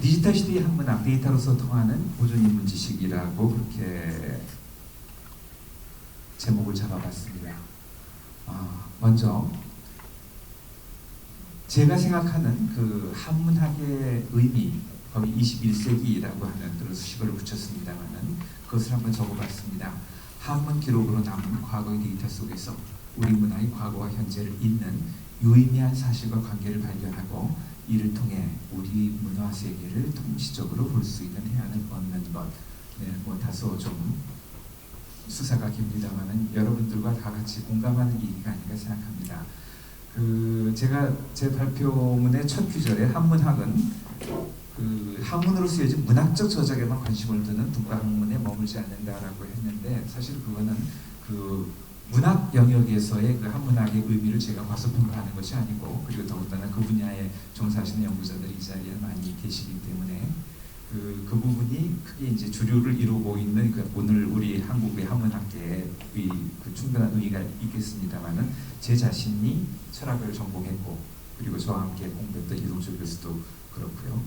디지털 시대의 한문학, 데이터로서 통하는 보존인문 지식이라고 그렇게 제목을 잡아봤습니다. 먼저 제가 생각하는 그 한문학의 의미, 거의 21세기라고 하는 그런 수식어를 붙였습니다만은 그것을 한번 적어봤습니다. 한문 기록으로 남은 과거의 데이터 속에서 우리 문화의 과거와 현재를 잇는 유의미한 사실과 관계를 발견하고 이를 통해 우리 문화 세계를 통시적으로 볼 수 있는 해안을 얻는 것. 다소 좀 수사가 깁니다만은 여러분들과 다 같이 공감하는 얘기가 아닌가 생각합니다. 제가 제 발표문의 첫 구절에 한문학은 한문으로 쓰여진 문학적 저작에만 관심을 두는 국가학문에 머물지 않는다라고 했는데, 사실 그거는 문학 영역에서의 한문학의 의미를 제가 과소평가하는 것이 아니고, 그리고 더군다나 그 분야에 종사하시는 연구자들이 이 자리에 많이 계시기 때문에 그 부분이 크게 이제 주류를 이루고 있는 오늘 우리 한국의 한문학계의 충분한 의의가 있겠습니다만은, 제 자신이 철학을 전공했고 그리고 저와 함께 공부했던 이동철 교수도 그렇고요.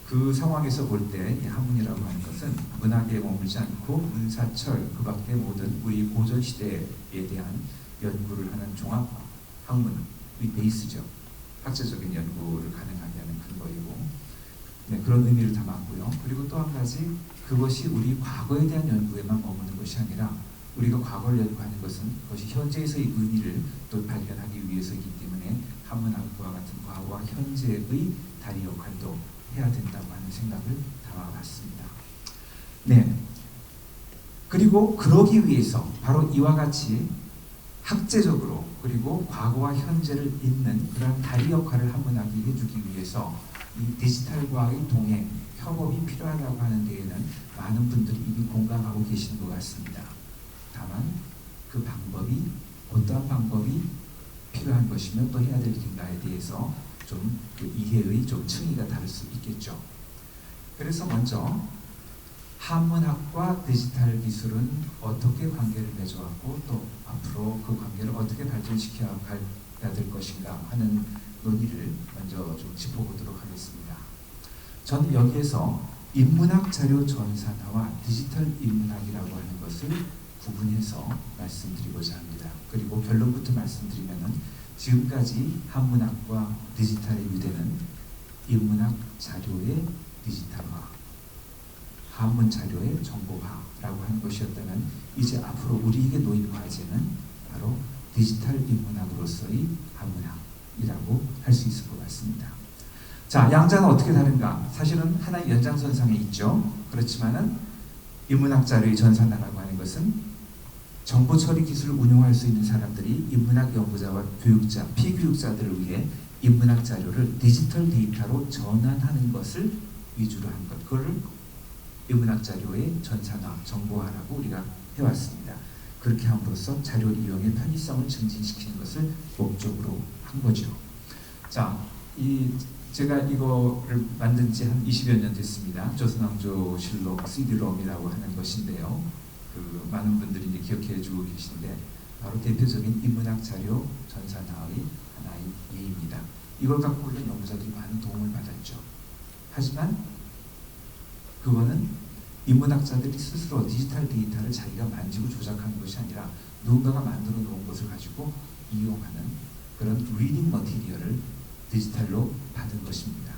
그 상황에서 볼 때 이 한문이라고 하는 것은 문학에 머물지 않고 문사철 그 밖의 모든 우리 고전 시대에 대한 연구를 하는 종합 학문의 베이스죠. 학자적인 연구를 가능하게 하는 근거이고, 그런 의미를 담았고요. 그리고 또 한 가지, 그것이 우리 과거에 대한 연구에만 머무는 것이 아니라 우리가 과거를 연구하는 것은 그것이 현재에서의 의미를 또 발견하기 위해서이기 때문에 한문학과 같은 과거와 현재의 다리 역할도 해야 된다고 하는 생각을 담아봤습니다. 그리고 그러기 위해서 바로 이와 같이 학제적으로 그리고 과거와 현재를 잇는 그런 다리 역할을 한문학이 해주기 위해서 이 디지털과의 동행, 협업이 필요하다고 하는 데에는 많은 분들이 이미 공감하고 계시는 것 같습니다. 다만 그 방법이 어떠한 방법이 필요한 것이며 또 해야 될 일인가에 대해서 좀 이해의 좀 층위가 다를 수 있겠죠. 그래서 먼저 한문학과 디지털 기술은 어떻게 관계를 맺어왔고 또 앞으로 그 관계를 어떻게 발전시켜야 될 것인가 하는 논의를 먼저 좀 짚어보도록 하겠습니다. 저는 여기에서 인문학 자료 전산화와 디지털 인문학이라고 하는 것을 구분해서 말씀드리고자 합니다. 그리고 결론부터 말씀드리면은, 지금까지 한문학과 디지털의 유대는 인문학 자료의 디지털화, 한문 자료의 정보화라고 하는 것이었다면, 이제 앞으로 우리에게 놓인 과제는 바로 디지털 인문학으로서의 한문학이라고 할 수 있을 것 같습니다. 자, 양자는 어떻게 다른가? 사실은 하나의 연장선상에 있죠. 그렇지만은 인문학 자료의 전산화라고 하는 것은 정보 처리 기술을 운용할 수 있는 사람들이 인문학 연구자와 교육자, 피교육자들을 위해 인문학 자료를 디지털 데이터로 전환하는 것을 위주로 한 것. 그걸 인문학 자료의 전산화, 정보화라고 우리가 해왔습니다. 그렇게 함으로써 자료 이용의 편의성을 증진시키는 것을 목적으로 한 거죠. 자, 제가 이거를 만든 지 한 20여 년 됐습니다. 조선왕조실록 CD-ROM이라고 하는 것인데요. 많은 분들이 이제 기억해 주고 계신데, 바로 대표적인 인문학 자료 전산화의 하나의 예입니다. 이걸 갖고 있는 연구자들이 많은 도움을 받았죠. 하지만 그거는 인문학자들이 스스로 디지털 데이터를 자기가 만지고 조작하는 것이 아니라 누군가가 만들어 놓은 것을 가지고 이용하는 그런 리딩 머티리얼을 디지털로 받은 것입니다.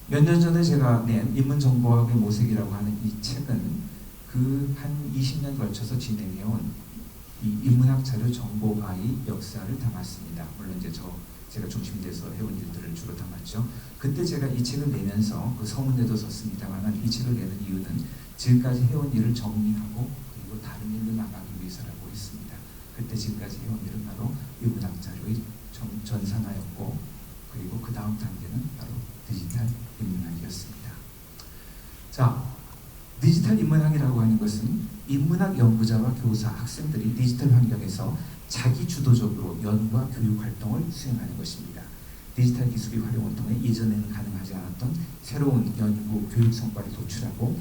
몇 년 전에 제가 낸 인문정보학의 모색이라고 하는 이 책은 한 20년 걸쳐서 진행해온 이 인문학 자료 정보화의 역사를 담았습니다. 물론 이제 제가 중심이 돼서 해온 일들을 주로 담았죠. 그때 제가 이 책을 내면서 서문에도 썼습니다만, 이 책을 내는 이유는 지금까지 해온 일을 정리하고 그리고 다른 일로 나가기 위해서라고 했습니다. 그때 지금까지 해온 일은 바로 인문학 자료의 전산화였고, 그리고 그 다음 단계는 바로 디지털 인문학이었습니다. 자, 디지털 인문학이라고 하는 것은 인문학 연구자와 교사, 학생들이 디지털 환경에서 자기 주도적으로 연구와 교육 활동을 수행하는 것입니다. 디지털 기술의 활용을 통해 이전에는 가능하지 않았던 새로운 연구, 교육 성과를 도출하고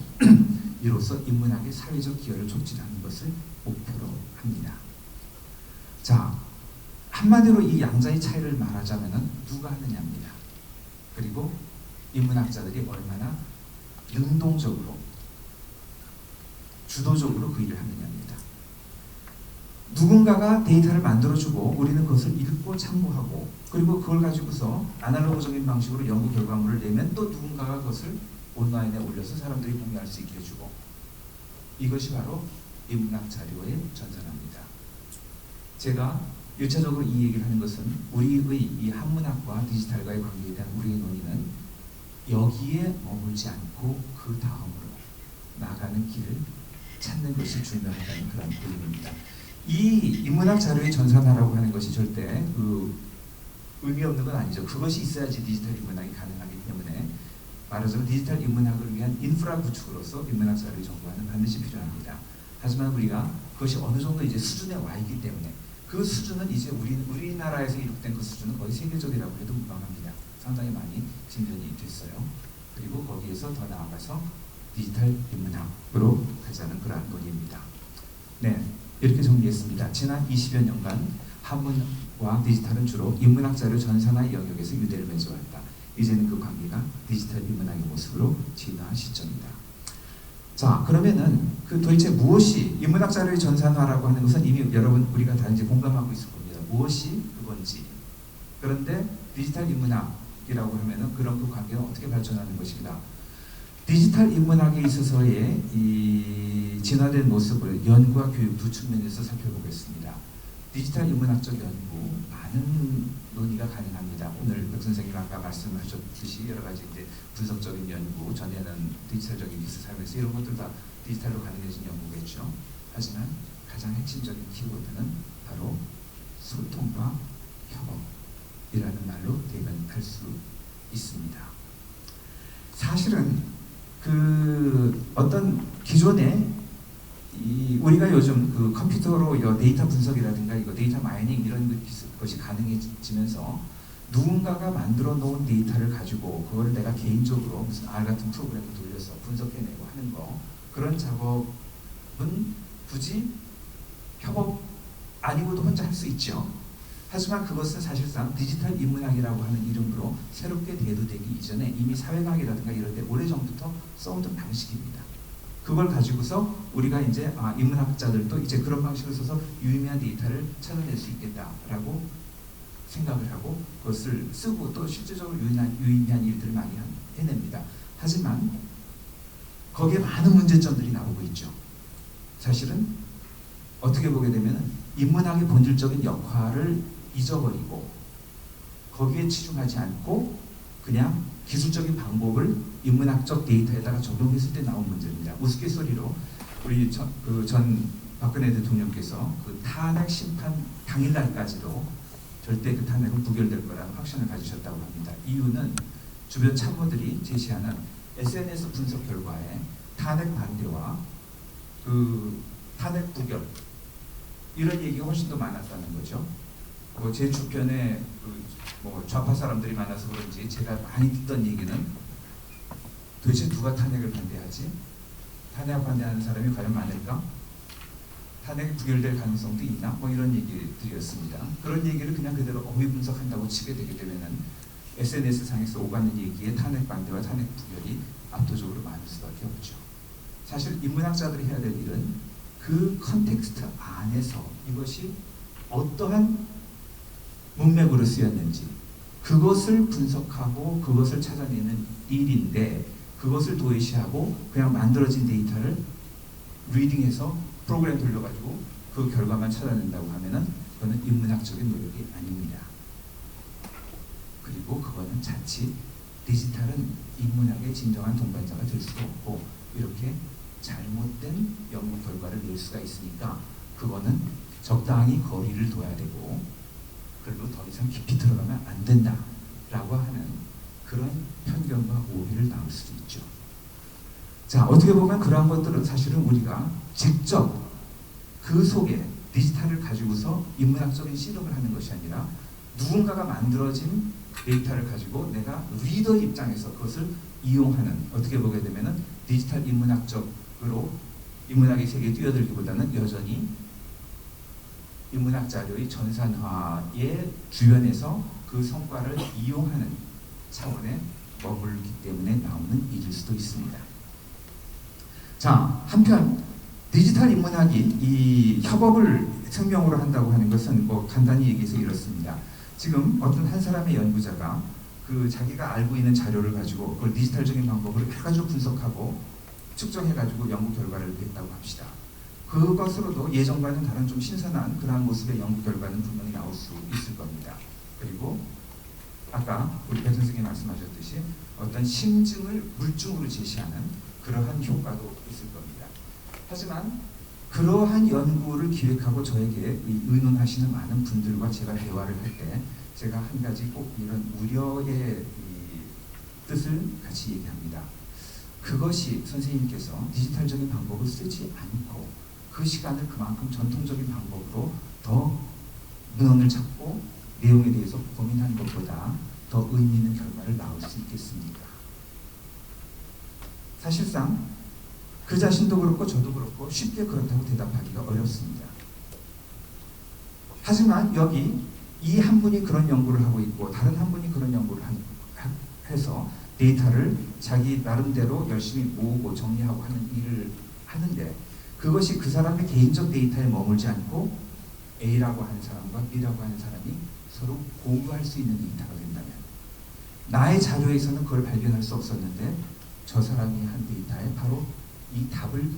이로써 인문학의 사회적 기여를 촉진하는 것을 목표로 합니다. 자, 한마디로 이 양자의 차이를 말하자면 누가 하느냐입니다. 그리고 인문학자들이 얼마나 능동적으로 주도적으로 그 일을 하느냐입니다. 누군가가 데이터를 만들어주고 우리는 그것을 읽고 참고하고 그리고 그걸 가지고서 아날로그적인 방식으로 연구 결과물을 내면 또 누군가가 그것을 온라인에 올려서 사람들이 공유할 수 있게 해주고 이것이 바로 인문학 자료의 전산화입니다. 제가 1차적으로 이 얘기를 하는 것은 우리의 이 한문학과 디지털과의 관계에 대한 우리의 논의는 여기에 머물지 않고 그 다음으로 나가는 길을 찾는 것이 중요하다는 그런 의미입니다. 이 인문학 자료의 전산화라고 하는 것이 절대 의미 없는 건 아니죠. 그것이 있어야지 디지털 인문학이 가능하기 때문에 말하자면 디지털 인문학을 위한 인프라 구축으로서 인문학 자료의 정보화는 반드시 필요합니다. 하지만 우리가 그것이 어느 정도 이제 수준에 와 있기 때문에 그 수준은 이제 우리나라에서 이룩된 그 수준은 거의 세계적이라고 해도 무방합니다. 상당히 많이 진전이 됐어요. 그리고 거기에서 더 나아가서 디지털 인문학으로 가자는 그러한 논의입니다. 네, 이렇게 정리했습니다. 지난 20여 년간 한문과 디지털은 주로 인문학 자료 전산화 영역에서 유대를 맺어왔다. 이제는 그 관계가 디지털 인문학의 모습으로 진화한 시점이다. 자, 그러면은 그 도대체 무엇이 인문학 자료의 전산화라고 하는 것은 이미 여러분 우리가 다 이제 공감하고 있을 겁니다. 무엇이 그건지. 그런데 디지털 인문학이라고 하면은 그런 그 관계가 어떻게 발전하는 것인가? 디지털 인문학에 있어서의 이 진화된 모습을 연구와 교육 두 측면에서 살펴보겠습니다. 디지털 인문학적 연구 많은 논의가 가능합니다. 오늘 백 선생님 아까 말씀하셨듯이 여러 가지 이제 분석적인 연구, 전에는 디지털적인 기술 사용해서 이런 것들 다 디지털로 가능해진 연구겠죠. 하지만 가장 핵심적인 키워드는 바로 소통과 협업이라는 말로 대변할 수 있습니다. 사실은 그 어떤 기존에 우리가 요즘 그 컴퓨터로 데이터 분석이라든가 이거 데이터 마이닝 이런 것이 가능해지면서 누군가가 만들어 놓은 데이터를 가지고 그거를 내가 개인적으로 무슨 R 같은 프로그램을 돌려서 분석해내고 하는 거 그런 작업은 굳이 협업 아니고도 혼자 할 수 있죠. 하지만 그것은 사실상 디지털 인문학이라고 하는 이름으로 새롭게 대두되기 이전에 이미 사회과학이라든가 이런 데 오래전부터 써오던 방식입니다. 그걸 가지고서 우리가 이제 인문학자들도 이제 그런 방식을 써서 유의미한 데이터를 찾아낼 수 있겠다라고 생각을 하고 그것을 쓰고 또 실제적으로 유의미한 일들을 많이 해냅니다. 하지만 거기에 많은 문제점들이 나오고 있죠. 사실은 어떻게 보게 되면 인문학의 본질적인 역할을 잊어버리고 거기에 치중하지 않고 그냥 기술적인 방법을 인문학적 데이터에다가 적용했을 때 나온 문제입니다. 우스갯소리로 우리 전 박근혜 대통령께서 그 탄핵 심판 당일날까지도 절대 그 탄핵은 부결될 거라는 확신을 가지셨다고 합니다. 이유는 주변 참모들이 제시하는 SNS 분석 결과에 탄핵 반대와 그 탄핵 부결 이런 얘기가 훨씬 더 많았다는 거죠. 제 주변에 좌파 사람들이 많아서 그런지 제가 많이 듣던 얘기는 도대체 누가 탄핵을 반대하지? 탄핵 반대하는 사람이 과연 많을까? 탄핵이 부결될 가능성도 있나? 이런 얘기들이었습니다. 그런 얘기를 그냥 그대로 어휘 분석한다고 치게 되게 되면은 SNS상에서 오가는 얘기에 탄핵 반대와 탄핵 부결이 압도적으로 많을 수밖에 없죠. 사실 인문학자들이 해야 될 일은 그 컨텍스트 안에서 이것이 어떠한 문맥으로 쓰였는지 그것을 분석하고 그것을 찾아내는 일인데 그것을 도외시하고 그냥 만들어진 데이터를 리딩해서 프로그램 돌려가지고 그 결과만 찾아낸다고 하면은 그거는 인문학적인 노력이 아닙니다. 그리고 그거는 자칫 디지털은 인문학의 진정한 동반자가 될 수도 없고 이렇게 잘못된 연구 결과를 낼 수가 있으니까 그거는 적당히 거리를 둬야 되고 그리고 더 이상 깊이 들어가면 안 된다라고 하는 그런 편견과 오해를 낳을 수도 있죠. 자, 어떻게 보면 그러한 것들은 사실은 우리가 직접 그 속에 디지털을 가지고서 인문학적인 실험을 하는 것이 아니라 누군가가 만들어진 데이터를 가지고 내가 리더의 입장에서 그것을 이용하는 어떻게 보게 되면은 디지털 인문학적으로 인문학의 세계에 뛰어들기보다는 여전히 인문학 자료의 전산화의 주변에서 그 성과를 이용하는 차원의 머물기 때문에 나오는 일일 수도 있습니다. 자, 한편 디지털 인문학이 이 협업을 생명으로 한다고 하는 것은 뭐 간단히 얘기해서 이렇습니다. 지금 어떤 한 사람의 연구자가 그 자기가 알고 있는 자료를 가지고 그걸 디지털적인 방법으로 여러 가지로 분석하고 측정해가지고 연구 결과를 냈다고 합시다. 그것으로도 예전과는 다른 좀 신선한 그러한 모습의 연구 결과는 분명히 나올 수 있을 겁니다. 그리고 아까 우리 배 선생님이 말씀하셨듯이 어떤 심증을 물증으로 제시하는 그러한 효과도 있을 겁니다. 하지만 그러한 연구를 기획하고 저에게 의논하시는 많은 분들과 제가 대화를 할 때 제가 한 가지 꼭 이런 우려의 뜻을 같이 얘기합니다. 그것이 선생님께서 디지털적인 방법을 쓰지 않고 그 시간을 그만큼 전통적인 방법으로 더 문헌을 찾고 내용에 대해서 고민하는 것보다 더 의미 있는 결과를 낳을 수 있겠습니까? 사실상 그 자신도 그렇고 저도 그렇고 쉽게 그렇다고 대답하기가 어렵습니다. 하지만 여기 이 한 분이 그런 연구를 하고 있고 다른 한 분이 그런 연구를 해서 데이터를 자기 나름대로 열심히 모으고 정리하고 하는 일을 하는데 그것이 그 사람의 개인적 데이터에 머물지 않고 A라고 하는 사람과 B라고 하는 사람이 서로 공유할 수 있는 데이터가 된다면 나의 자료에서는 그걸 발견할 수 없었는데 저 사람이 한 데이터에 바로 이 답을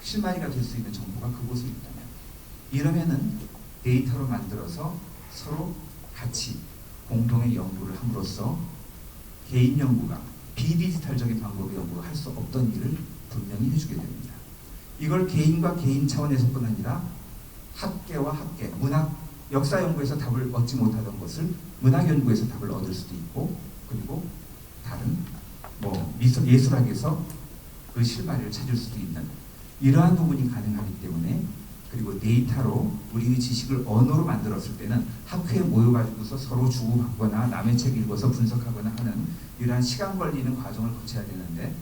실마리가 될 수 있는 정보가 그곳에 있다면 이러면은 데이터로 만들어서 서로 같이 공동의 연구를 함으로써 개인 연구가 비디지털적인 방법의 연구가 할 수 없던 일을 분명히 해주게 됩니다. 이걸 개인과 개인 차원에서뿐 아니라 학계와 학계, 문학, 역사 연구에서 답을 얻지 못하던 것을 문학 연구에서 답을 얻을 수도 있고 그리고 다른 뭐 예술학에서 그 실마리를 찾을 수도 있는 이러한 부분이 가능하기 때문에 그리고 데이터로 우리의 지식을 언어로 만들었을 때는 학회에 모여가지고서 서로 주고받거나 남의 책 읽어서 분석하거나 하는 이러한 시간 걸리는 과정을 거쳐야 되는데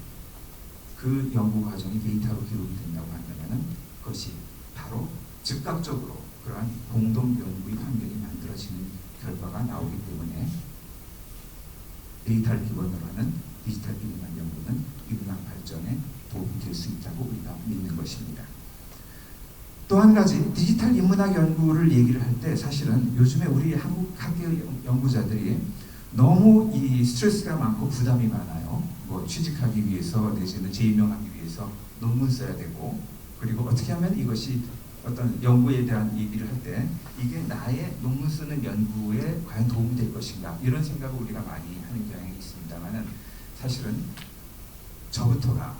그 연구 과정이 데이터로 기록이 된다고 한다면 그것이 바로 즉각적으로 그러한 공동 연구의 환경이 만들어지는 결과가 나오기 때문에 데이터를 기본으로 하는 디지털 인문학 연구는 인문학 발전에 도움이 될 수 있다고 우리가 믿는 것입니다. 또 한 가지 디지털 인문학 연구를 얘기를 할 때 사실은 요즘에 우리 한국 학계 연구자들이 너무 이 스트레스가 많고 부담이 많아요. 뭐 취직하기 위해서 내지는 재임용하기 위해서 논문 써야 되고 그리고 어떻게 하면 이것이 어떤 연구에 대한 얘기를 할 때 이게 나의 논문 쓰는 연구에 과연 도움이 될 것인가 이런 생각을 우리가 많이 하는 경향이 있습니다만은 사실은 저부터가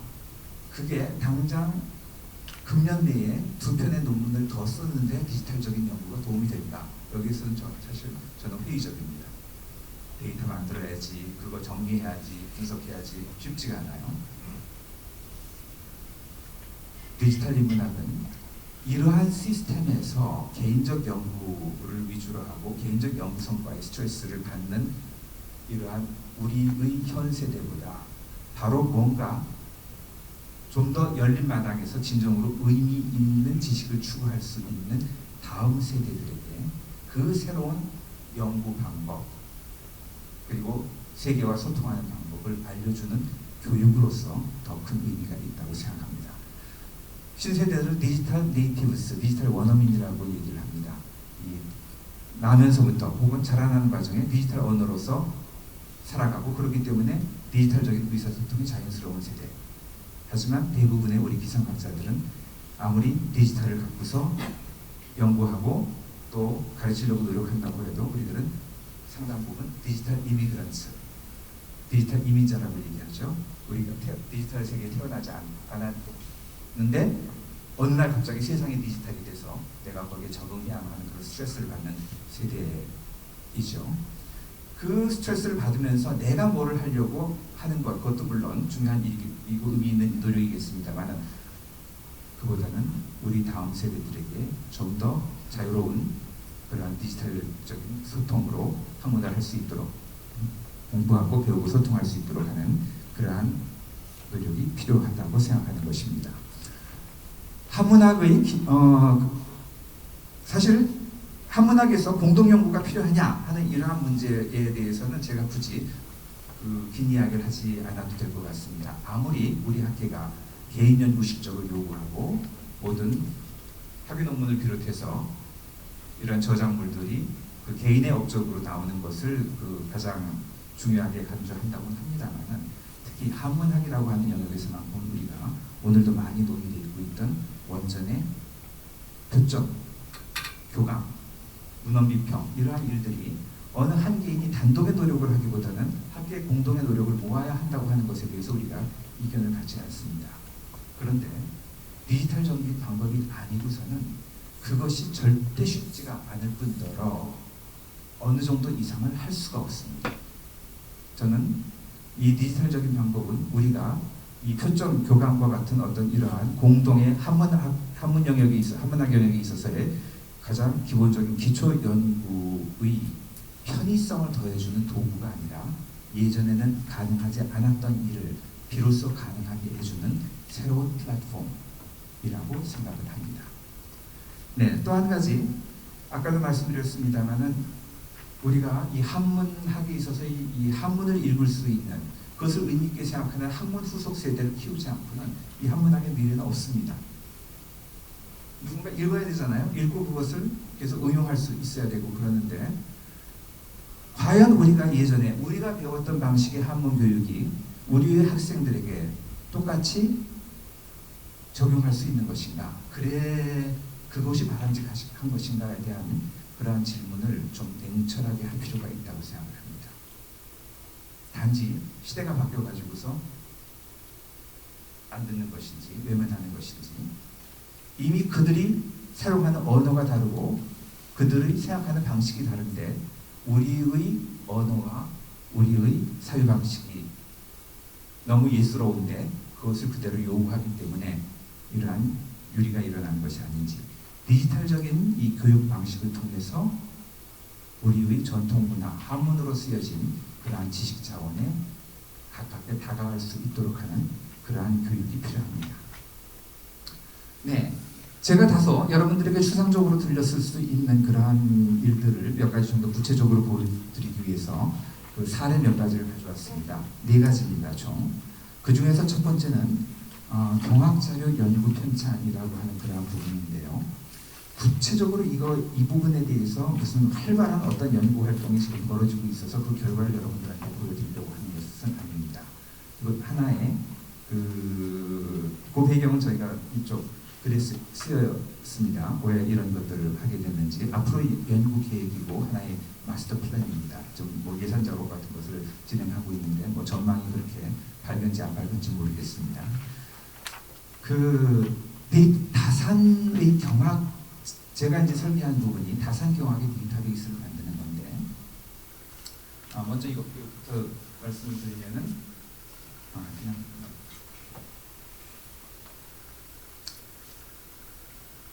그게 당장 금년 내에 2편의 논문을 더 썼는데 디지털적인 연구가 도움이 될까? 여기서는 사실 저는 회의적입니다. 데이터 만들어야지, 그거 정리해야지, 분석해야지 쉽지가 않아요. 디지털 인문학은 이러한 시스템에서 개인적 연구를 위주로 하고 개인적 연구 성과에 스트레스를 받는 이러한 우리의 현 세대보다 바로 뭔가 좀 더 열린 마당에서 진정으로 의미 있는 지식을 추구할 수 있는 다음 세대들에게 그 새로운 연구 방법 그리고 세계와 소통하는 방법을 알려주는 교육으로서 더 큰 의미가 있다고 생각합니다. 신세대들은 디지털 네이티브스, 디지털 원어민이라고 얘기를 합니다. 나면서부터 혹은 자라나는 과정에 디지털 언어로서 살아가고 그렇기 때문에 디지털적인 의사소통이 자연스러운 세대. 하지만 대부분의 우리 기상학자들은 아무리 디지털을 갖고서 연구하고 또 가르치려고 노력한다고 해도 우리들은 상당 부분 디지털 이미그런트, 디지털 이민자라고 얘기하죠. 우리가 디지털 세계에 태어나지 않았는데 어느 날 갑자기 세상이 디지털이 돼서 내가 거기에 적응해야만 하는 그런 스트레스를 받는 세대이죠. 그 스트레스를 받으면서 내가 뭐를 하려고 하는 것, 그것도 물론 중요한 일이고 의미 있는 노력이겠습니다만 그보다는 우리 다음 세대들에게 좀 더 자유로운 그러한 디지털적인 소통으로 학문화를 할 수 있도록 공부하고 배우고 소통할 수 있도록 하는 그러한 노력이 필요하다고 생각하는 것입니다. 한문학의 사실 한문학에서 공동연구가 필요하냐 하는 이러한 문제에 대해서는 제가 굳이 긴 이야기를 하지 않아도 될 것 같습니다. 아무리 우리 학계가 개인 연구 실적을 요구하고 모든 학위 논문을 비롯해서 이런 저작물들이 그 개인의 업적으로 나오는 것을 가장 중요하게 강조한다고는 합니다만, 특히 한문학이라고 하는 영역에서만큼 우리가 오늘도 많이 논의되고 있던 원전의 표점, 교감, 문헌 비평, 이러한 일들이 어느 한 개인이 단독의 노력을 하기보다는 학계의 공동의 노력을 모아야 한다고 하는 것에 대해서 우리가 이견을 갖지 않습니다. 그런데 디지털 정비 방법이 아니고서는 그것이 절대 쉽지가 않을 뿐더러 어느 정도 이상을 할 수가 없습니다. 저는 이 디지털적인 방법은 우리가 이 표점 교감과 같은 어떤 이러한 공동의 한문 영역에 있어 한문학 영역에 있어서의 가장 기본적인 기초 연구의 편의성을 더해주는 도구가 아니라 예전에는 가능하지 않았던 일을 비로소 가능하게 해주는 새로운 플랫폼이라고 생각을 합니다. 네, 또 한 가지 아까도 말씀드렸습니다만은 우리가 이 한문학에 있어서 이 한문을 읽을 수 있는 그것을 의미 있게 생각하는 한문 후속 세대를 키우지 않고는 이 한문학의 미래는 없습니다. 누군가 읽어야 되잖아요. 읽고 그것을 계속 응용할 수 있어야 되고 그러는데 과연 우리가 예전에 우리가 배웠던 방식의 한문 교육이 우리의 학생들에게 똑같이 적용할 수 있는 것인가? 그래 그것이 바람직한 것인가에 대한 그러한 질문을 좀 냉철하게 할 필요가 있다고 생각을 합니다. 단지 시대가 바뀌어가지고서 안 듣는 것인지 외면하는 것인지 이미 그들이 사용하는 언어가 다르고 그들이 생각하는 방식이 다른데 우리의 언어와 우리의 사유 방식이 너무 예스러운데 그것을 그대로 요구하기 때문에 이러한 유리가 일어나는 것이 아닌지 디지털적인 이 교육 방식을 통해서 우리의 전통 문화, 한문으로 쓰여진 그러한 지식 자원에 가깝게 다가갈 수 있도록 하는 그러한 교육이 필요합니다. 네, 제가 다소 여러분들에게 추상적으로 들렸을 수 있는 그러한 일들을 몇 가지 좀 더 구체적으로 보여드리기 위해서 그 사례 몇 가지를 가져왔습니다. 네 가지입니다, 총. 그 중에서 첫 번째는 경학자료 연구 편찬이라고 하는 그러한 부분인데요. 구체적으로 이 부분에 대해서 무슨 활발한 어떤 연구 활동이 지금 벌어지고 있어서 그 결과를 여러분들한테 보여드리려고 하는 것은 아닙니다. 이거 하나의 그 배경은 저희가 이쪽 글에 쓰였습니다. 왜 이런 것들을 하게 됐는지 앞으로의 연구 계획이고 하나의 마스터 플랜입니다. 좀 뭐 예산 작업 같은 것을 진행하고 있는데 뭐 전망이 그렇게 밝은지 안 밝은지 모르겠습니다. 다산의 경학 제가 이제 설계한 부분이 다산 경학의 데이터베이스를 만드는 건데 먼저 이것부터 말씀을 드리면은 그냥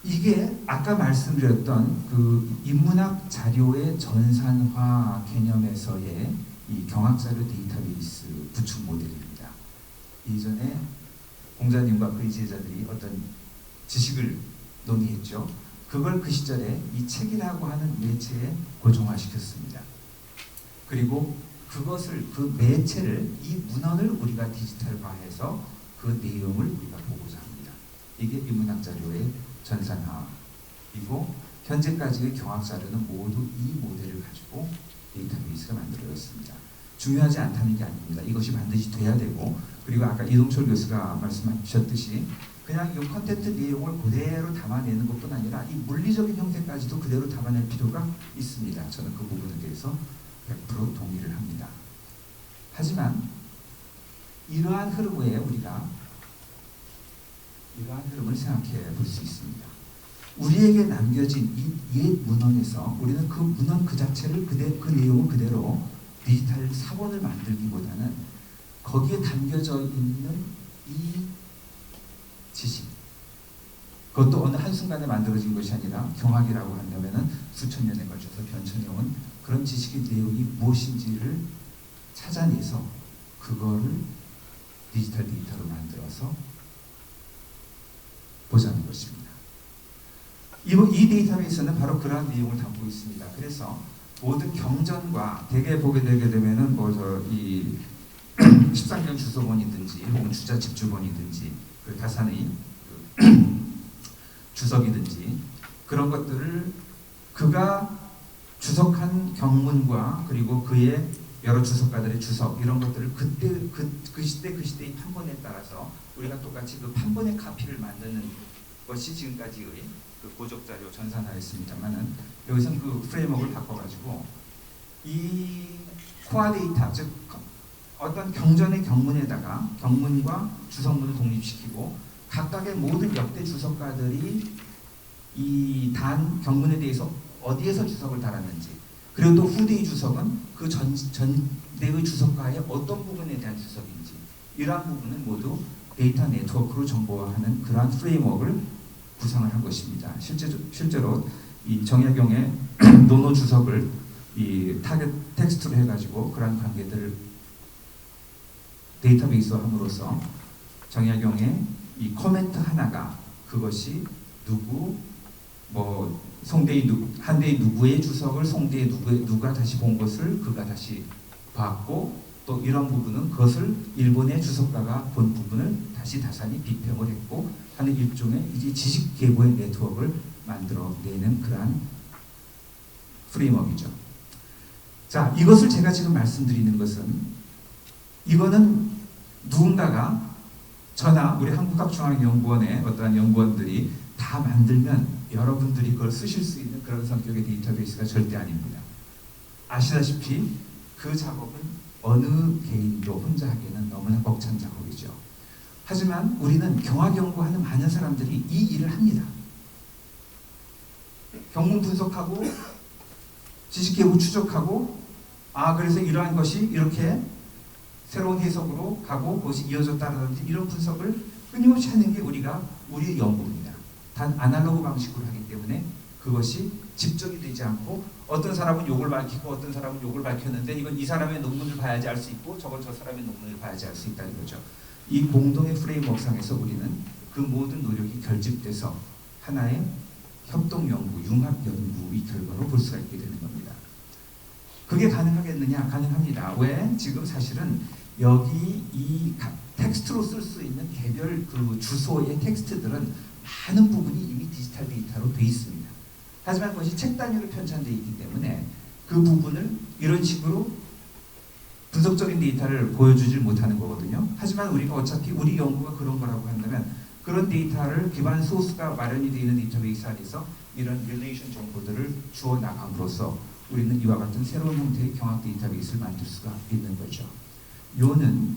이게 아까 말씀드렸던 그 인문학 자료의 전산화 개념에서의 이 경학자료 데이터베이스 구축 모델입니다. 이전에 공자님과 그의 제자들이 어떤 지식을 논의했죠. 그걸 그 시절에 이 책이라고 하는 매체에 고정화시켰습니다. 그리고 그것을 그 매체를 이 문헌을 우리가 디지털화해서 그 내용을 우리가 보고자 합니다. 이게 인문학 자료의 전산화이고 현재까지의 경학 자료는 모두 이 모델을 가지고 데이터베이스가 만들어졌습니다. 중요하지 않다는 게 아닙니다. 이것이 반드시 돼야 되고 그리고 아까 이동철 교수가 말씀하셨듯이 그냥 이 콘텐츠 내용을 그대로 담아내는 것뿐 아니라 이 물리적인 형태까지도 그대로 담아낼 필요가 있습니다. 저는 그 부분에 대해서 100% 동의를 합니다. 하지만 이러한 흐름에 우리가 이러한 흐름을 생각해 볼 수 있습니다. 우리에게 남겨진 이 옛 문헌에서 우리는 그 문헌 그 자체를 그 내용을 그대로 디지털 사본을 만들기보다는 거기에 담겨져 있는 이 지식 그것도 어느 한순간에 만들어진 것이 아니라 경학이라고 한다면 수천 년에 걸쳐서 변천해온 그런 지식의 내용이 무엇인지를 찾아내서 그거를 디지털 데이터로 만들어서 보자는 것입니다. 이 데이터베이스는 바로 그러한 내용을 담고 있습니다. 그래서 모든 경전과 대개 보게 되게 되면은 이 13경 주소본이든지 혹은 주자 집주본이든지 그 가산의 그 주석이든지 그런 것들을 그가 주석한 경문과 그리고 그의 여러 주석가들의 주석 이런 것들을 그때 그 시대의 판본에 따라서 우리가 똑같이 그 판본의 카피를 만드는 것이 지금까지의 그 고적 자료 전산하였습니다만은 여기서는 그 프레임워크를 바꿔가지고 이 코어 데이터 즉 어떤 경전의 경문에다가 경문과 주석문을 독립시키고 각각의 모든 역대 주석가들이 이 단 경문에 대해서 어디에서 주석을 달았는지 그리고 또 후대의 주석은 그 전대의 주석가의 어떤 부분에 대한 주석인지 이러한 부분은 모두 데이터 네트워크로 정보화하는 그러한 프레임워크를 구상을 한 것입니다. 실제로 이 정약용의 노노 주석을 이 타겟 텍스트로 해가지고 그러한 관계들을 데이터베이스화함으로써 정약용의 이 코멘트 하나가 그것이 누구 뭐 송대의 한대의 누구의 주석을 송대의 누가 다시 본 것을 그가 다시 봤고 또 이런 부분은 그것을 일본의 주석가가 본 부분을 다시 다산이 비평을 했고 하는 일종의 이제 지식 계보의 네트워크를 만들어내는 그러한 프레임워크이죠. 자, 이것을 제가 지금 말씀드리는 것은 이거는 누군가가 저나 우리 한국학중앙연구원의 어떠한 연구원들이 다 만들면 여러분들이 그걸 쓰실 수 있는 그런 성격의 데이터베이스가 절대 아닙니다. 아시다시피 그 작업은 어느 개인도 혼자 하기에는 너무나 벅찬 작업이죠. 하지만 우리는 경학 연구하는 많은 사람들이 이 일을 합니다. 경문 분석하고 지식계보 추적하고 그래서 이러한 것이 이렇게 새로운 해석으로 가고 그것이 이어졌다라든지 이런 분석을 끊임없이 하는 게 우리의 연구입니다. 단 아날로그 방식으로 하기 때문에 그것이 집적이 되지 않고 어떤 사람은 욕을 밝히고 어떤 사람은 욕을 밝혔는데 이건 이 사람의 논문을 봐야지 알 수 있고 저건 저 사람의 논문을 봐야지 알 수 있다는 거죠. 이 공동의 프레임워크상에서 우리는 그 모든 노력이 결집돼서 하나의 협동연구, 융합연구의 결과로 볼 수가 있게 되는 겁니다. 그게 가능하겠느냐? 가능합니다. 왜? 지금 사실은 여기 이 텍스트로 쓸 수 있는 개별 그 주소의 텍스트들은 많은 부분이 이미 디지털 데이터로 돼 있습니다. 하지만 그것이 책 단위로 편찬되어 있기 때문에 그 부분을 이런 식으로 분석적인 데이터를 보여주질 못하는 거거든요. 하지만 우리가 어차피 우리 연구가 그런 거라고 한다면 그런 데이터를 기반 소스가 마련이 되어 있는 데이터베이스 안에서 이런 릴레이션 정보들을 주어 나감으로써 우리는 이와 같은 새로운 형태의 경학 데이터베이스를 만들 수가 있는 거죠. 요는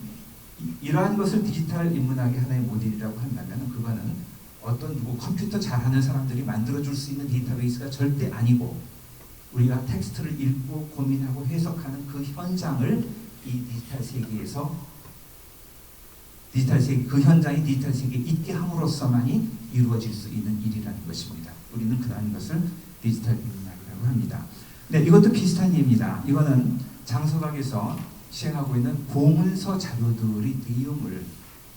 이러한 것을 디지털 인문학의 하나의 모델이라고 한다면 그거는 어떤 누구 컴퓨터 잘하는 사람들이 만들어줄 수 있는 데이터베이스가 절대 아니고 우리가 텍스트를 읽고 고민하고 해석하는 그 현장을 이 디지털 세계에서 그 현장이 디지털 세계에 있게 함으로써만이 이루어질 수 있는 일이라는 것입니다. 우리는 그러한 것을 디지털 인문학이라고 합니다. 네, 이것도 비슷한 예입니다. 이거는 장서각에서 시행하고 있는 보문서 자료들의 내용을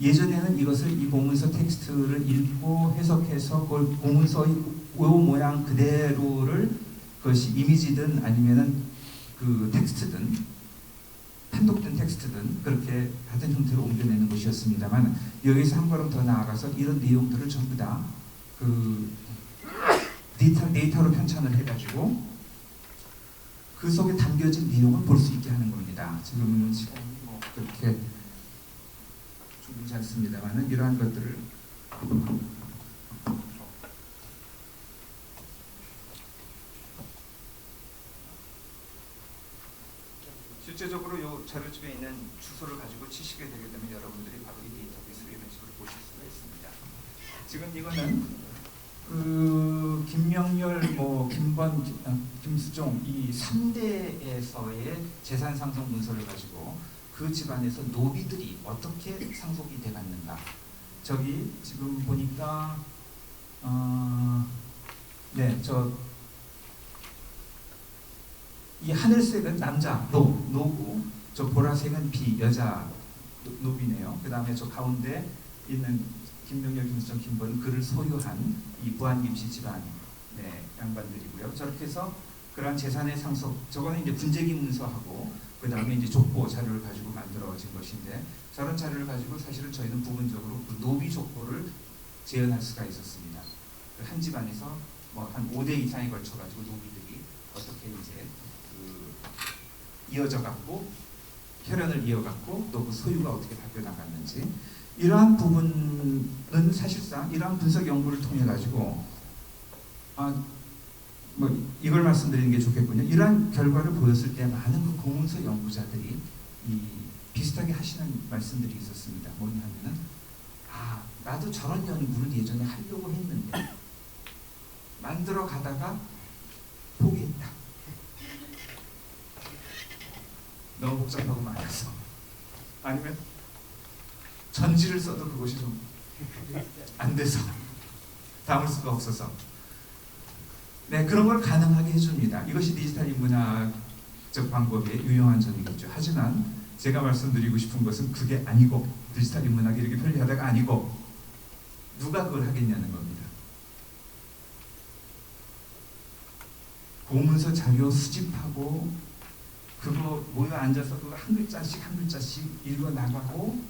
예전에는 이 보문서 텍스트를 읽고 해석해서 그걸 보문서의 모양 그대로를 그것이 이미지든 아니면은 그 텍스트든 판독된 텍스트든 그렇게 같은 형태로 옮겨내는 것이었습니다만 여기서 한 걸음 더 나아가서 이런 내용들을 전부 다 그 데이터로 편찬을 해가지고 그 속에 담겨진 내용을 볼 수 있게 하는 겁니다. 지금은 시간이 뭐 그렇게 충분치 않습니다만은 이러한 것들을 실제적으로 이 자료집에 있는 주소를 가지고 치시게 되게 되면 여러분들이 바로 이 데이터베이스를 이런 식으로 보실 수가 있습니다. 지금 이거는 그 김명렬, 김번, 김수종 이 3대에서의 재산 상속 문서를 가지고 그 집안에서 노비들이 어떻게 상속이 돼갔는가. 저기 지금 보니까 이 하늘색은 남자 노고 저 보라색은 여자 노비네요. 그 다음에 저 가운데 있는 김명렬, 김수정, 김번 그를 소유한 이 부안김씨 집안 양반들이고요. 저렇게 해서 그러한 재산의 상속 저거는 이제 분재기 문서하고 그 다음에 이제 족보 자료를 가지고 만들어진 이루어진 것인데 저런 자료를 가지고 사실은 저희는 부분적으로 그 노비 족보를 재현할 수가 있었습니다. 한 집안에서 뭐 한 5대 이상에 걸쳐가지고 노비들이 어떻게 이제 이어져 갖고 혈연을 이어갖고 또 그 소유가 어떻게 바뀌어 나갔는지 이러한 부분은 사실상 이러한 분석 연구를 통해 가지고 뭐 이걸 말씀드리는 게 좋겠군요. 이러한 결과를 보였을 때 많은 그 공문서 연구자들이 비슷하게 하시는 말씀들이 있었습니다. 뭐냐 하면은 나도 저런 연구를 예전에 하려고 했는데 만들어 가다가 포기했다. 너무 복잡하고 많아서. 아니면 전지를 써도 그것이 좀 안 돼서 담을 수가 없어서. 네, 그런 걸 가능하게 해줍니다. 이것이 디지털 인문학적 방법의 유용한 점이겠죠. 하지만 제가 말씀드리고 싶은 것은 그게 아니고 디지털 인문학이 이렇게 편리하다가 아니고 누가 그걸 하겠냐는 겁니다. 공문서 자료 수집하고 그거 모여 앉아서 그거 한 글자씩 한 글자씩 읽어 나가고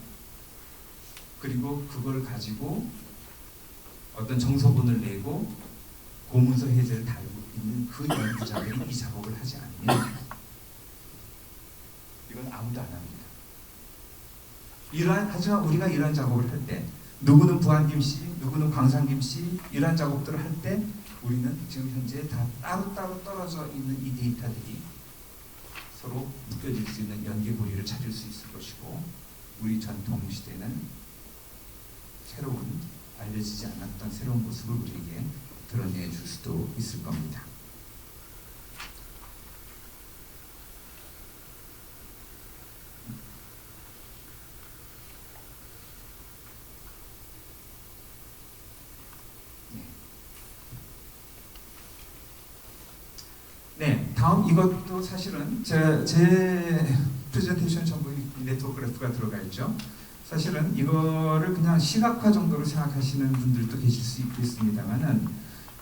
그리고 그걸 가지고 어떤 정서본을 내고 고문서 해제를 달고 있는 그 연구자들이 이 작업을 하지 않으면 이건 아무도 안 합니다. 하지만 우리가 이러한 작업을 할 때 누구는 부안김씨, 누구는 광산김씨 이러한 작업들을 할 때 우리는 지금 현재 다 따로따로 떨어져 있는 이 데이터들이 서로 묶여질 수 있는 연계고리를 찾을 수 있을 것이고 우리 전통 시대는 새로운 알려지지 않았던 새로운 모습을 우리에게 드러내 줄 수도 있을 겁니다. 네, 다음 이것도 사실은 제 프레젠테이션 전부 네트워크 그래프가 들어가 있죠. 사실은 이거를 그냥 시각화 정도로 생각하시는 분들도 계실 수 있겠습니다만은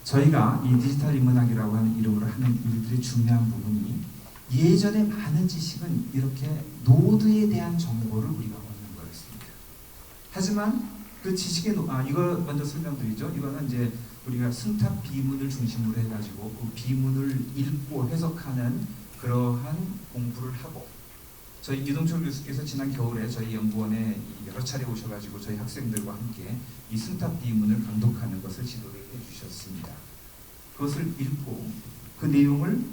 저희가 이 디지털 인문학이라고 하는 이름으로 하는 일들의 중요한 부분이 예전에 많은 지식은 이렇게 노드에 대한 정보를 우리가 얻는 거였습니다. 하지만 그 지식의 이거 먼저 설명드리죠. 이거는 이제 우리가 승탑 비문을 중심으로 해가지고 그 비문을 읽고 해석하는 그러한 공부를 하고 저희 이동철 교수께서 지난 겨울에 저희 연구원에 여러 차례 오셔가지고 저희 학생들과 함께 이 승탑 비문을 강독하는 것을 지도를 해주셨습니다. 그것을 읽고 그 내용을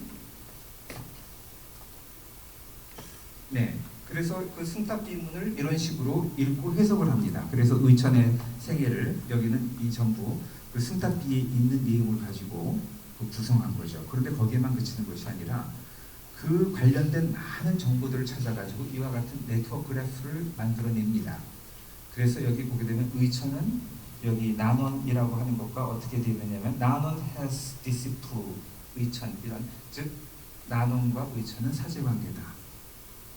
그래서 그 승탑 비문을 이런 식으로 읽고 해석을 합니다. 그래서 의천의 세계를 여기는 이 전부 그 승탑비에 있는 내용을 가지고 구성한 거죠. 그런데 거기에만 그치는 것이 아니라 그 관련된 많은 정보들을 찾아가지고 이와 같은 네트워크 그래프를 만들어냅니다. 그래서 여기 보게 되면 의천은 여기 난원이라고 하는 것과 어떻게 되느냐면 난원 has disprove 의천 이런 즉 난원과 의천은 사제관계다.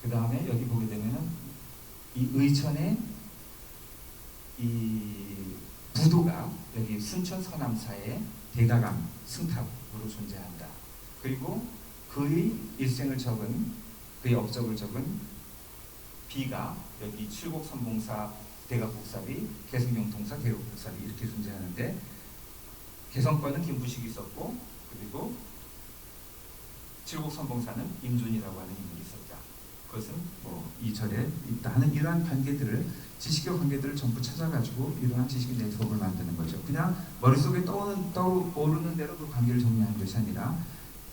그 다음에 여기 보게 되면은 이 의천의 이 부도가 여기 순천 서남사의 대가강 승탑으로 존재한다. 그리고 그의 일생을 적은 그의 업적을 적은 비가 여기 칠곡선봉사 대각복사비, 개성용통사 대각복사비 이렇게 존재하는데 개성권은 김부식이 있었고 그리고 칠곡선봉사는 임준이라고 하는 인물이 있었다. 그것은 뭐 이 절에 있다 하는 이러한 관계들을 지식의 관계들을 전부 찾아가지고 이러한 지식의 네트워크를 만드는 거죠. 그냥 머릿속에 떠오르는 대로 그 관계를 정리하는 것이 아니라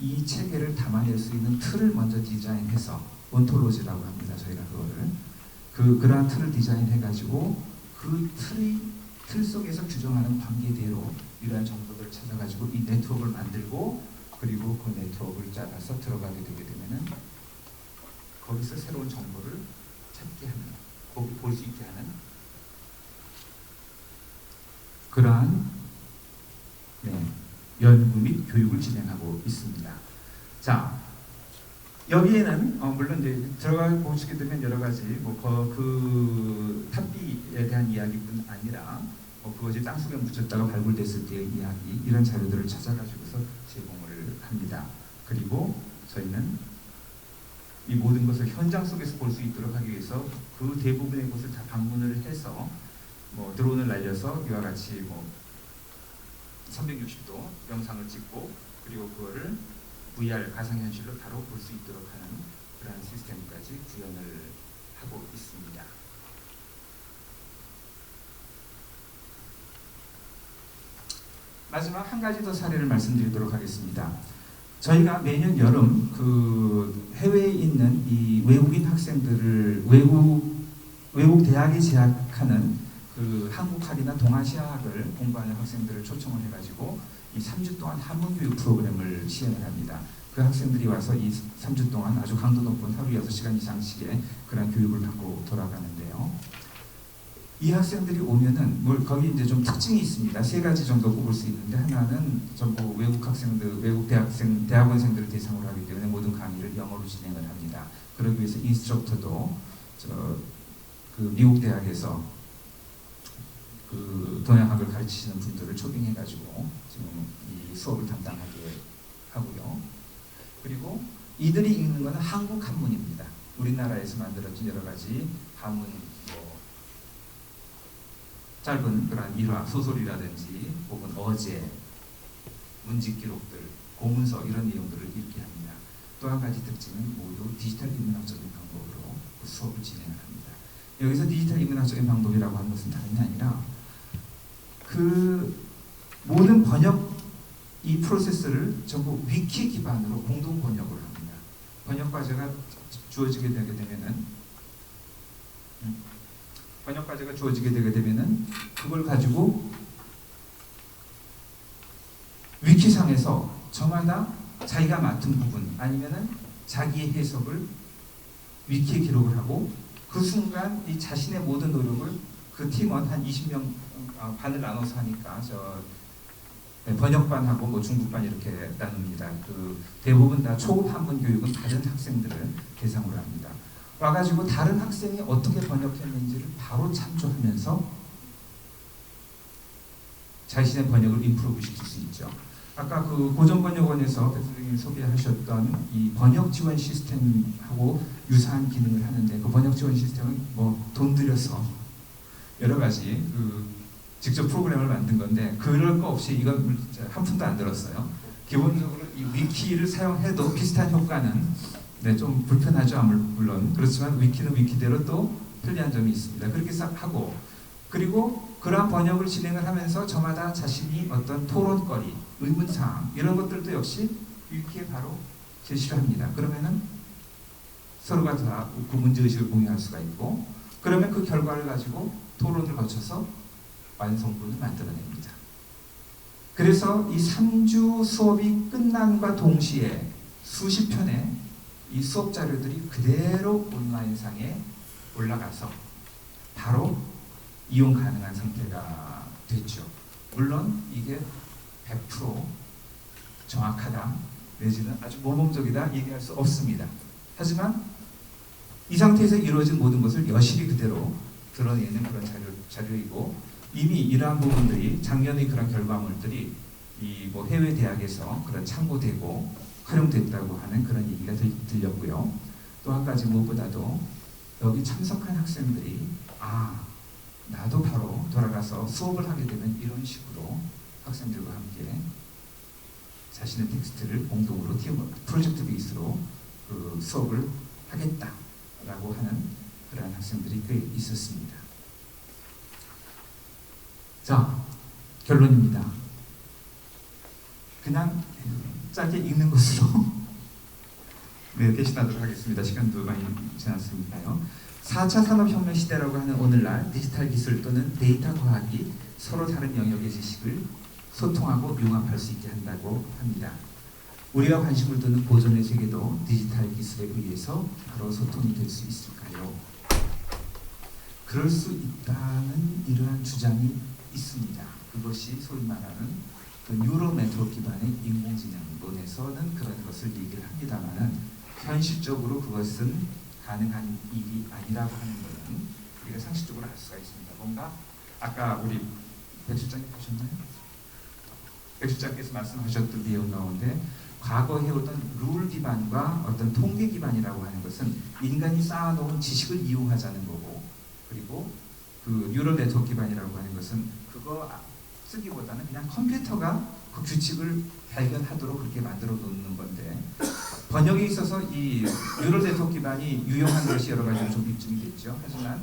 이 체계를 담아낼 수 있는 틀을 먼저 디자인해서 온톨로지라고 합니다. 저희가 그거를 그러한 틀을 디자인해가지고 그 틀 속에서 규정하는 관계대로 이러한 정보들을 찾아가지고 이 네트워크를 만들고 그리고 그 네트워크를 짜서 들어가게 되게 되면은 거기서 새로운 정보를 찾게 하는, 볼 수 있게 하는 그러한 연구 및 교육을 진행하고 있습니다. 자, 여기에는 물론 이제 들어가 보시게 되면 여러 가지 그 탑비에 대한 이야기뿐 아니라 그것이 땅속에 묻혔다가 발굴됐을 때의 이야기 이런 자료들을 찾아가지고서 제공을 합니다. 그리고 저희는 이 모든 것을 현장 속에서 볼 수 있도록 하기 위해서 그 대부분의 곳을 다 방문을 해서 뭐 드론을 날려서 이와 같이 뭐 360도 영상을 찍고 그리고 그거를 VR 가상현실로 바로 볼 수 있도록 하는 그런 시스템까지 구현을 하고 있습니다. 마지막 한 가지 더 사례를 말씀드리도록 하겠습니다. 저희가 매년 여름 그 해외에 있는 이 외국인 학생들을 외국 대학에 재학하는 그 한국학이나 동아시아학을 공부하는 학생들을 초청을 해가지고 이 3주 동안 한문 교육 프로그램을 시행을 합니다. 그 학생들이 와서 이 3주 동안 아주 강도 높은 하루 6시간 이상씩의 그런 교육을 받고 돌아가는데요. 이 학생들이 오면은 거기 이제 좀 특징이 있습니다. 3가지 정도 꼽을 수 있는데, 하나는 전부 외국 학생들, 외국 대학원생들을 대상으로 하기 때문에 모든 강의를 영어로 진행을 합니다. 그러기 위해서 인스트럭터도 그 미국 대학에서 그 동양학을 가르치시는 분들을 초빙해가지고 지금 이 수업을 담당하게 하고요. 그리고 이들이 읽는 것은 한국 한문입니다. 우리나라에서 만들어진 여러 가지 한문, 뭐 짧은 그런 일화, 소설이라든지 혹은 어제, 문집 기록들, 고문서 이런 내용들을 읽게 합니다. 또 한 가지 특징은 모두 디지털 인문학적인 방법으로 그 수업을 진행을 합니다. 여기서 디지털 인문학적인 방법이라고 하는 것은 다름이 아니라 그 모든 번역 이 프로세스를 전부 위키 기반으로 공동 번역을 합니다. 번역 과제가 주어지게 되게 되면은 그걸 가지고 위키상에서 저마다 자기가 맡은 부분 아니면은 자기의 해석을 위키에 기록을 하고 그 순간 이 자신의 모든 노력을 그 팀원 한 20명 반을 나눠서 하니까 번역반하고 뭐 중국반 이렇게 나눕니다. 그 대부분 다 초급 한문 교육은 다른 학생들을 대상으로 합니다. 와가지고 다른 학생이 어떻게 번역했는지를 바로 참조하면서 자신의 번역을 임프루브 시킬 수 있죠. 아까 그 고전번역원에서 대표님이 소개하셨던 이 번역 지원 시스템하고 유사한 기능을 하는데 그 번역 지원 시스템은 뭐 돈 들여서 여러 가지 그 직접 프로그램을 만든 건데 그럴 거 없이 이건 한 푼도 안 들었어요. 기본적으로 이 위키를 사용해도 비슷한 효과는 좀 불편하죠. 물론 그렇지만 위키는 위키대로 또 편리한 점이 있습니다. 그렇게 하고 그리고 그러한 번역을 진행을 하면서 저마다 자신이 어떤 토론거리, 의문사항 이런 것들도 역시 위키에 바로 제시를 합니다. 그러면은 서로가 다 그 문제의식을 공유할 수가 있고 그러면 그 결과를 가지고 토론을 거쳐서 완성본을 만들어냅니다. 그래서 이 3주 수업이 끝남과 동시에 수십 편의 이 수업 자료들이 그대로 온라인상에 올라가서 바로 이용 가능한 상태가 됐죠. 물론 이게 100% 정확하다 내지는 아주 모범적이다 얘기할 수 없습니다. 하지만 이 상태에서 이루어진 모든 것을 여실히 그대로 드러내는 그런 자료이고 이미 이러한 부분들이 작년의 그런 결과물들이 이 뭐 해외 대학에서 그런 참고되고 활용됐다고 하는 그런 얘기가 들렸고요. 또 한 가지 무엇보다도 여기 참석한 학생들이 나도 바로 돌아가서 수업을 하게 되면 이런 식으로 학생들과 함께 자신의 텍스트를 공동으로 프로젝트 베이스로 그 수업을 하겠다라고 하는 그런 학생들이 꽤 있었습니다. 자, 결론입니다. 그냥 짧게 읽는 것으로 대신하도록 하겠습니다. 시간도 많이 지났으니까요. 4차 산업혁명 시대라고 하는 오늘날 디지털 기술 또는 데이터 과학이 서로 다른 영역의 지식을 소통하고 융합할 수 있게 한다고 합니다. 우리가 관심을 두는 보존의 세계도 디지털 기술에 의해서 바로 소통이 될 수 있을까요? 그럴 수 있다는 이러한 주장이 있습니다. 그것이 소위 말하는 그 뉴럴 네트워크 기반의 인공지능론에서는 그런 것을 얘기를 합니다만은 현실적으로 그것은 가능한 일이 아니라고 하는 것은 우리가 상식적으로 알 수가 있습니다. 뭔가 아까 우리 백 실장님 보셨나요? 백 실장께서 말씀하셨던 내용 가운데 과거 해오던 룰 기반과 어떤 통계 기반이라고 하는 것은 인간이 쌓아놓은 지식을 이용하자는 거고, 그리고 그 뉴럴 네트워크 기반이라고 하는 것은 그거 쓰기보다는 그냥 컴퓨터가 그 규칙을 발견하도록 그렇게 만들어 놓는 건데, 번역에 있어서 이 뉴럴 네트워크 기반이 유용한 것이 여러 가지로 좀 입증이 됐죠. 하지만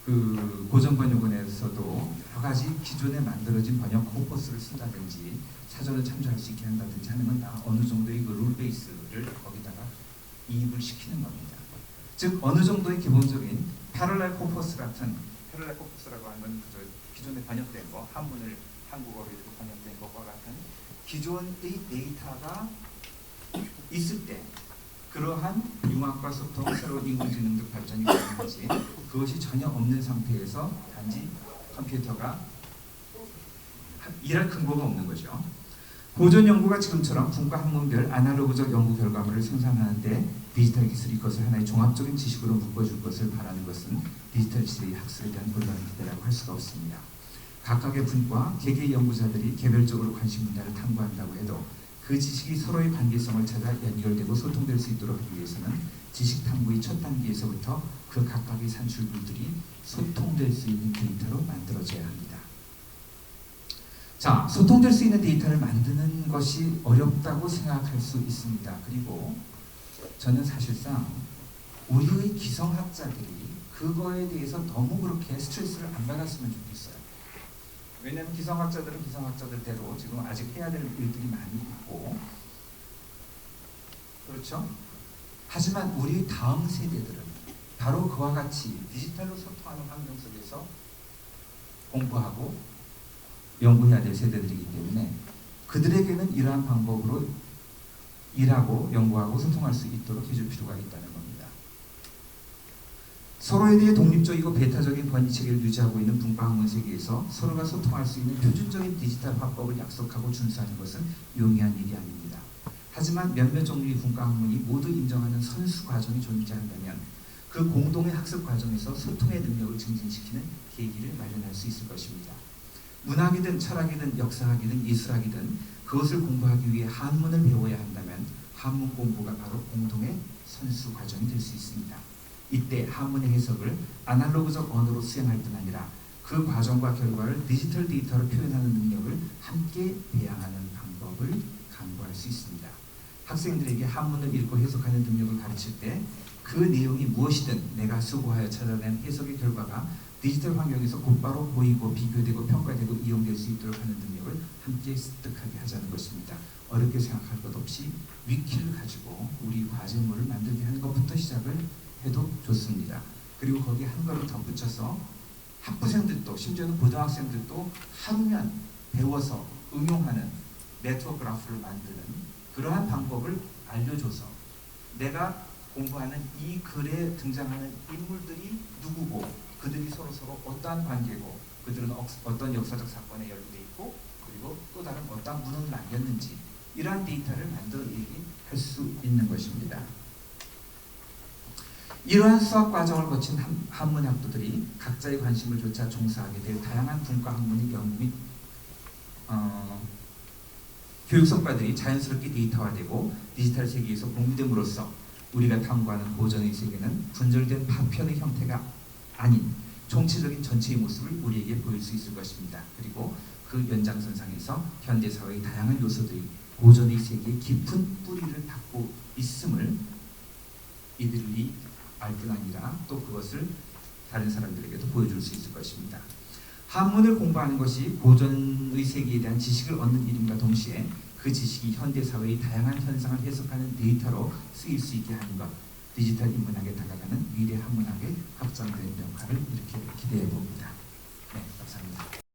그 고전 번역원에서도 여러 가지 기존에 만들어진 번역 코퍼스를 쓴다든지 사전을 참조할 수 있게 한다든지 하는 건 다 어느 정도의 그 룰 베이스를 거기다가 이입을 시키는 겁니다. 즉 어느 정도의 기본적인 패럴렐 코퍼스 같은, 패럴렐 코퍼스라고 하는 건 기존에 번역된 거, 한문을 한국어로 이렇게 번역된 것과 같은 기존의 데이터가 있을 때 그러한 융합과 소통, 새로운 인공지능적 발전이 가능하지, 그것이 전혀 없는 상태에서 단지 컴퓨터가 일할 근거가 없는 거죠. 고전 연구가 지금처럼 분과 학문별 아날로그적 연구 결과물을 생산하는데 디지털 기술이 이것을 하나의 종합적인 지식으로 묶어줄 것을 바라는 것은 디지털 시대의 학술에 대한 본다는 기대라고 할 수가 없습니다. 각각의 분과 개개의 연구자들이 개별적으로 관심 분야를 탐구한다고 해도 그 지식이 서로의 관계성을 찾아 연결되고 소통될 수 있도록 하기 위해서는 지식 탐구의 첫 단계에서부터 그 각각의 산출물들이 소통될 수 있는 데이터로 만들어져야 합니다. 자, 소통될 수 있는 데이터를 만드는 것이 어렵다고 생각할 수 있습니다. 그리고 저는 사실상 우리의 기성학자들이 그거에 대해서 너무 그렇게 스트레스를 안 받았으면 좋겠어요. 왜냐하면 기성학자들은 기성학자들대로 지금 아직 해야 될 일들이 많이 있고, 그렇죠? 하지만 우리 다음 세대들은 바로 그와 같이 디지털로 소통하는 환경 속에서 공부하고 연구해야 될 세대들이기 때문에 그들에게는 이러한 방법으로 일하고 연구하고 소통할 수 있도록 해줄 필요가 있다는 겁니다. 서로에 대해 독립적이고 배타적인 권위체계를 유지하고 있는 분과학문 세계에서 서로가 소통할 수 있는 표준적인 디지털 화법을 약속하고 준수하는 것은 용이한 일이 아닙니다. 하지만 몇몇 종류의 분과학문이 모두 인정하는 선수 과정이 존재한다면 그 공동의 학습 과정에서 소통의 능력을 증진시키는 계기를 마련할 수 있을 것입니다. 문학이든 철학이든 역사학이든 예술학이든 그것을 공부하기 위해 한문을 배워야 한다면 한문 공부가 바로 공동의 선수 과정이 될 수 있습니다. 이때 한문의 해석을 아날로그적 언어로 수행할 뿐 아니라 그 과정과 결과를 디지털 데이터로 표현하는 능력을 함께 배양하는 방법을 강구할 수 있습니다. 학생들에게 한문을 읽고 해석하는 능력을 가르칠 때 그 내용이 무엇이든 내가 수고하여 찾아낸 해석의 결과가 디지털 환경에서 곧바로 보이고 비교되고 평가되고 이용될 수 있도록 하는 능력을 함께 습득하게 하자는 것입니다. 어렵게 생각할 것 없이 위키를 가지고 우리 과제물을 만들게 하는 것부터 시작을 해도 좋습니다. 그리고 거기에 한 걸음 덧붙여서 학부생들도 심지어는 고등학생들도 하루면 배워서 응용하는 네트워크 그래프를 만드는 그러한 방법을 알려줘서 내가 공부하는 이 글에 등장하는 인물들이 누구고 그들이 서로 어떠한 관계고 그들은 어떤 역사적 사건에 연루돼 있고 그리고 또 다른 어떠한 문헌을 남겼는지 이러한 데이터를 만들어 얘기할 수 있는 것입니다. 이러한 수학 과정을 거친 한문학도들이 각자의 관심을 좇아 종사하게 될 다양한 분과 학문의 연구 및 교육 성과들이 자연스럽게 데이터화되고 디지털 세계에서 공유됨으로써 우리가 탐구하는 고전의 세계는 분절된 파편의 형태가 아닌 총체적인 전체의 모습을 우리에게 보일 수 있을 것입니다. 그리고 그 연장선상에서 현대사회의 다양한 요소들이 고전의 세계에 깊은 뿌리를 닫고 있음을 이들이 알 뿐 아니라 또 그것을 다른 사람들에게도 보여줄 수 있을 것입니다. 한문을 공부하는 것이 고전의 세계에 대한 지식을 얻는 일임과 동시에 그 지식이 현대사회의 다양한 현상을 해석하는 데이터로 쓰일 수 있게 하는 것, 디지털 인문학에 다가가는 미래 한문학의 확장된 역할을 이렇게 기대해 봅니다. 네, 감사합니다.